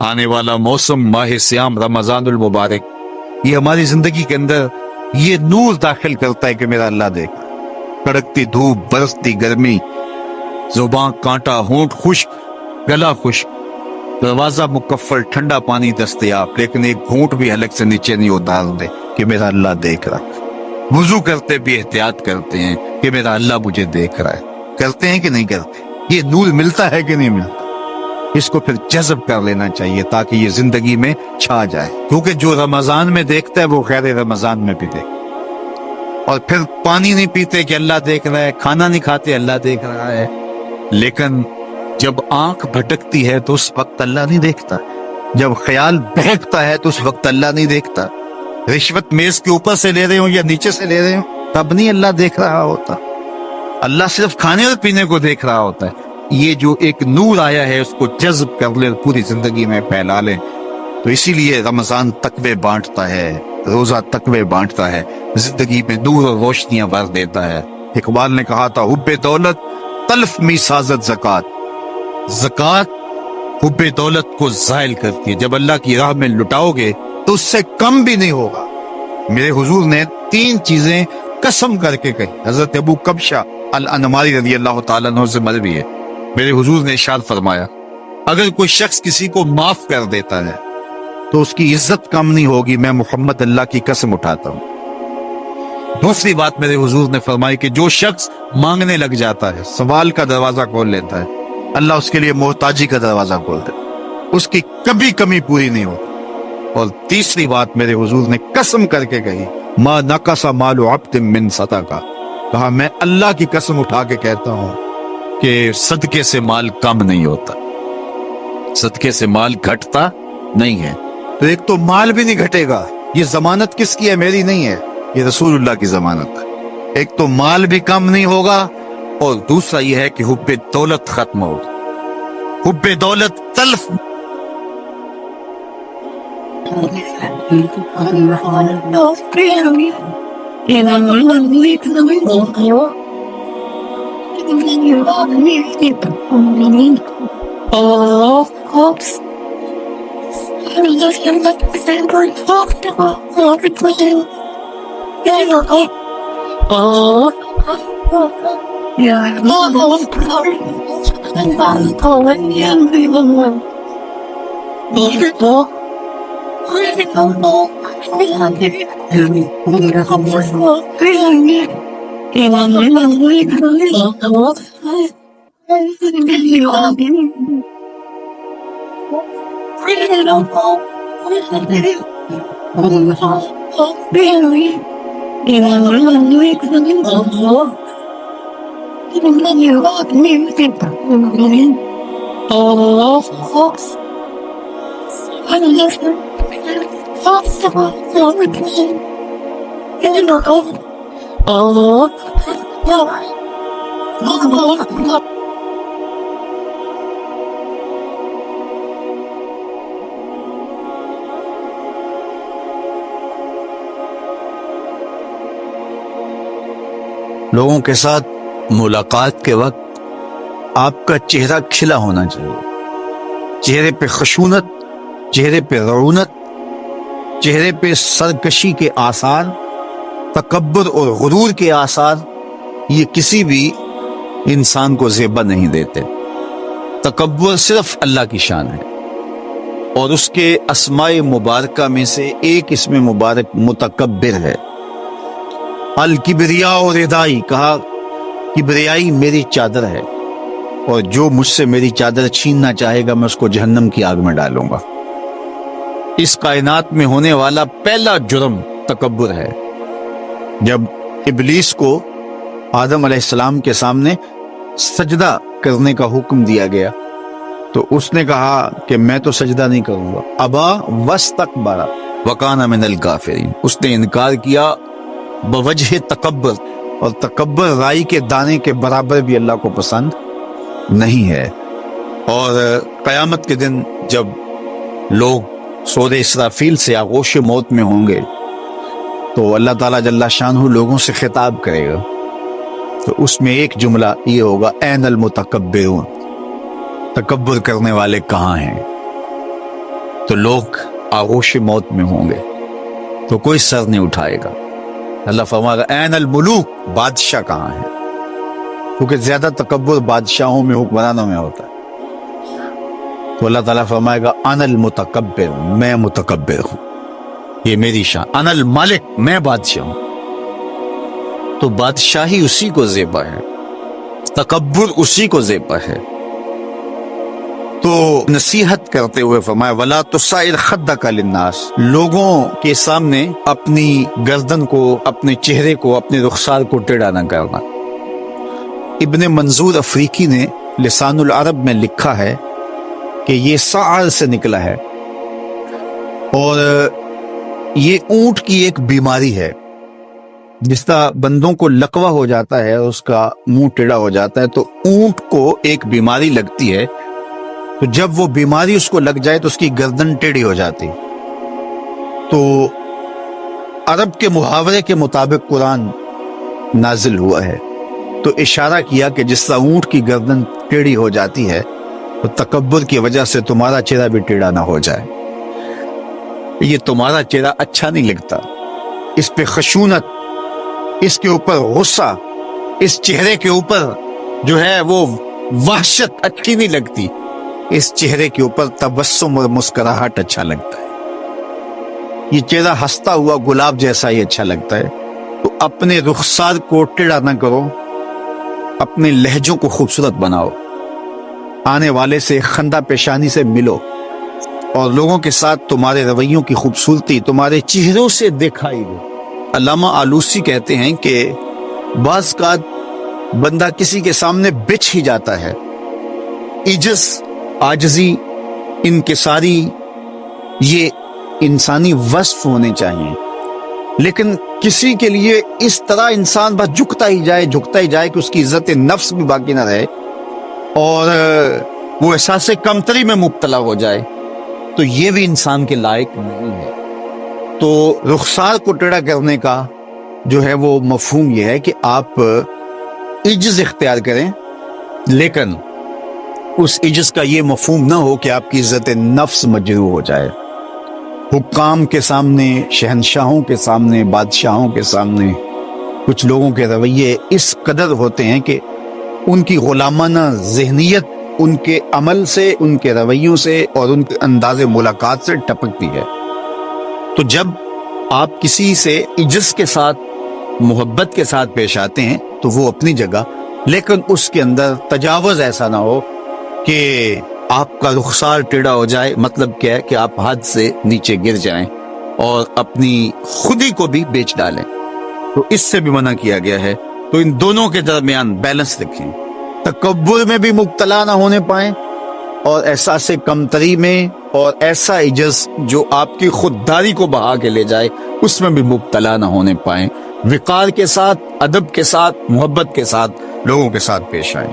آنے والا موسم ماہ سیام رمضان المبارک، یہ ہماری زندگی کے اندر یہ نور داخل کرتا ہے کہ میرا اللہ دیکھ، کڑکتی دھوپ، برستی گرمی، زباں کانٹا، ہونٹ خشک، گلا خشک، دروازہ مکفل، ٹھنڈا پانی دستیاب، لیکن ایک گھونٹ بھی حلق سے نیچے نہیں اتارتے کہ میرا اللہ دیکھ رہا ہے۔ وضو کرتے بھی احتیاط کرتے ہیں کہ میرا اللہ مجھے دیکھ رہا ہے۔ کرتے ہیں کہ نہیں کرتے؟ یہ نور ملتا ہے کہ نہیں ملتا؟ اس کو پھر جذب کر لینا چاہیے تاکہ یہ زندگی میں چھا جائے، کیونکہ جو رمضان میں دیکھتا ہے وہ غیر رمضان میں بھی دیکھتا ہے۔ اور پھر پانی نہیں پیتے کہ اللہ دیکھ رہا ہے، کھانا نہیں کھاتے اللہ دیکھ رہا ہے، لیکن جب آنکھ بھٹکتی ہے تو اس وقت اللہ نہیں دیکھتا، جب خیال بہکتا ہے تو اس وقت اللہ نہیں دیکھتا، رشوت میز کے اوپر سے لے رہے ہوں یا نیچے سے لے رہے ہوں تب نہیں اللہ دیکھ رہا ہوتا، اللہ صرف کھانے اور پینے کو دیکھ رہا ہوتا ہے۔ یہ جو ایک نور آیا ہے اس کو جذب کر لے، پوری زندگی میں پھیلا لے۔ تو اسی لیے رمضان تقوی بانٹتا ہے، روزہ تقوی بانٹتا ہے، زندگی میں نور اور روشنیاں بھر دیتا ہے۔ اقبال نے کہا تھا، حب دولت تلف می سازت زکات، زکات حب دولت کو زائل کرتی ہے، جب اللہ کی راہ میں لٹاؤ گے تو اس سے کم بھی نہیں ہوگا۔ میرے حضور نے 3 چیزیں قسم کر کے کہی، حضرت ابو کبشہ الانماری رضی اللہ تعالیٰ عنہ سے مروی ہے۔ میرے حضور نے ارشاد فرمایا، اگر کوئی شخص کسی کو معاف کر دیتا ہے تو اس کی عزت کم نہیں ہوگی، میں محمد اللہ کی قسم اٹھاتا ہوں۔ دوسری بات میرے حضور نے فرمائی کہ جو شخص مانگنے لگ جاتا ہے، سوال کا دروازہ کھول لیتا ہے، اللہ اس کے لیے محتاجی کا دروازہ کھول دیتا ہے، اس کی کبھی کمی پوری نہیں ہوتی۔ اور تیسری بات میرے حضور نے قسم کر کے کہی، ما نقص مال عبد من صدقہ، کہا میں اللہ کی قسم اٹھا کے کہتا ہوں کہ صدقے سے مال کم نہیں ہوتا، صدقے سے مال گھٹتا نہیں ہے۔ تو ایک تو مال بھی نہیں گھٹے گا، یہ ضمانت کس کی ہے؟ میری نہیں ہے، یہ رسول اللہ کی ضمانت ہے۔ ایک تو مال بھی کم نہیں ہوگا، اور دوسرا یہ ہے کہ حب دولت ختم ہوگا، حب دولت تلف۔ لوگوں کے ساتھ ملاقات کے وقت آپ کا چہرہ کھلا ہونا چاہیے، چہرے پہ خشونت، چہرے پہ رعونت، چہرے پہ سرکشی کے آثار، تکبر اور غرور کے آثار، یہ کسی بھی انسان کو زیبا نہیں دیتے۔ تکبر صرف اللہ کی شان ہے، اور اس کے اسماء مبارکہ میں سے ایک اسم مبارک متکبر ہے۔ الکبریاء اور ردائی، کہا کبریائی میری چادر ہے، اور جو مجھ سے میری چادر چھیننا چاہے گا میں اس کو جہنم کی آگ میں ڈالوں گا۔ اس کائنات میں ہونے والا پہلا جرم تکبر ہے۔ جب ابلیس کو آدم علیہ السلام کے سامنے سجدہ کرنے کا حکم دیا گیا تو اس نے کہا کہ میں تو سجدہ نہیں کروں گا، ابا واستکبر وکان من الکافرین، اس نے انکار کیا بوجہ تکبر، اور تکبر رائی کے دانے کے برابر بھی اللہ کو پسند نہیں ہے۔ اور قیامت کے دن جب لوگ سور اسرافیل سے آغوش موت میں ہوں گے تو اللہ تعالیٰ جل شانہ لوگوں سے خطاب کرے گا، تو اس میں ایک جملہ یہ ہوگا، این المتکبرون، تکبر کرنے والے کہاں ہیں؟ تو لوگ آغوش موت میں ہوں گے، تو کوئی سر نہیں اٹھائے گا۔ اللہ فرمائے گا این الملوک، بادشاہ کہاں ہے؟ کیونکہ زیادہ تکبر بادشاہوں میں، حکمرانوں میں ہوتا ہے۔ تو اللہ تعالیٰ فرمائے گا انا المتکبر، میں متکبر ہوں، یہ میری شان، انا المالک، میں بادشاہ ہوں۔ تو بادشاہی اسی کو زیبا ہے، تکبر اسی کو زیبا ہے۔ تو نصیحت کرتے ہوئے فرمایا وَلَا تُصَعِّرْ خَدَّكَ لِلنَّاسِ، لوگوں کے سامنے اپنی گردن کو، اپنے چہرے کو، اپنے رخسار کو ٹیڑھا نہ کرنا۔ ابن منظور افریقی نے لسان العرب میں لکھا ہے کہ یہ سعر سے نکلا ہے، اور یہ اونٹ کی ایک بیماری ہے۔ جس طرح بندوں کو لقوہ ہو جاتا ہے، اس کا منہ ٹیڑھا ہو جاتا ہے، تو اونٹ کو ایک بیماری لگتی ہے، تو جب وہ بیماری اس کو لگ جائے تو اس کی گردن ٹیڑھی ہو جاتی۔ تو عرب کے محاورے کے مطابق قرآن نازل ہوا ہے، تو اشارہ کیا کہ جس طرح اونٹ کی گردن ٹیڑھی ہو جاتی ہے، تو تکبر کی وجہ سے تمہارا چہرہ بھی ٹیڑھا نہ ہو جائے۔ یہ تمہارا چہرہ اچھا نہیں لگتا، اس پہ خشونت، اس کے اوپر غصہ، اس چہرے کے اوپر جو ہے وہ وحشت اچھی نہیں لگتی، اس چہرے کے اوپر تبسم اور مسکراہٹ اچھا لگتا ہے۔ یہ چہرہ ہنستا ہوا گلاب جیسا ہی اچھا لگتا ہے۔ تو اپنے رخسار کو ٹیڑھا نہ کرو، اپنے لہجوں کو خوبصورت بناؤ، آنے والے سے خندہ پیشانی سے ملو، اور لوگوں کے ساتھ تمہارے رویوں کی خوبصورتی تمہارے چہروں سے دکھائی دے۔ علامہ آلوسی کہتے ہیں کہ بعض کا بندہ کسی کے سامنے بچ ہی جاتا ہے، عجز، عاجزی، انکساری، یہ انسانی وصف ہونے چاہیے، لیکن کسی کے لیے اس طرح انسان بس جھکتا ہی جائے کہ اس کی عزت نفس بھی باقی نہ رہے، اور وہ احساس کمتری میں مبتلا ہو جائے، تو یہ بھی انسان کے لائق نہیں ہے۔ تو رخسار کو ٹیڑھا کرنے کا جو ہے وہ مفہوم یہ ہے کہ آپ عجز اختیار کریں، لیکن اس عجز کا یہ مفہوم نہ ہو کہ آپ کی عزت نفس مجروح ہو جائے۔ حکام کے سامنے، شہنشاہوں کے سامنے، بادشاہوں کے سامنے کچھ لوگوں کے رویے اس قدر ہوتے ہیں کہ ان کی غلامانہ ذہنیت ان کے عمل سے، ان کے رویوں سے اور ان کے انداز ملاقات سے ٹپکتی ہے۔ تو جب آپ کسی سے عجز کے ساتھ، محبت کے ساتھ پیش آتے ہیں تو وہ اپنی جگہ، لیکن اس کے اندر تجاوز ایسا نہ ہو کہ آپ کا رخسار ٹیڑھا ہو جائے۔ مطلب کیا ہے کہ آپ حد سے نیچے گر جائیں اور اپنی خودی کو بھی بیچ ڈالیں، تو اس سے بھی منع کیا گیا ہے۔ تو ان دونوں کے درمیان بیلنس رکھیں، تکبر میں بھی مبتلا نہ ہونے پائیں، اور احساس کمتری میں، اور ایسا عجز جو آپ کی خودداری کو بہا کے لے جائے اس میں بھی مبتلا نہ ہونے پائیں۔ وقار کے ساتھ، ادب کے ساتھ، محبت کے ساتھ لوگوں کے ساتھ پیش آئیں۔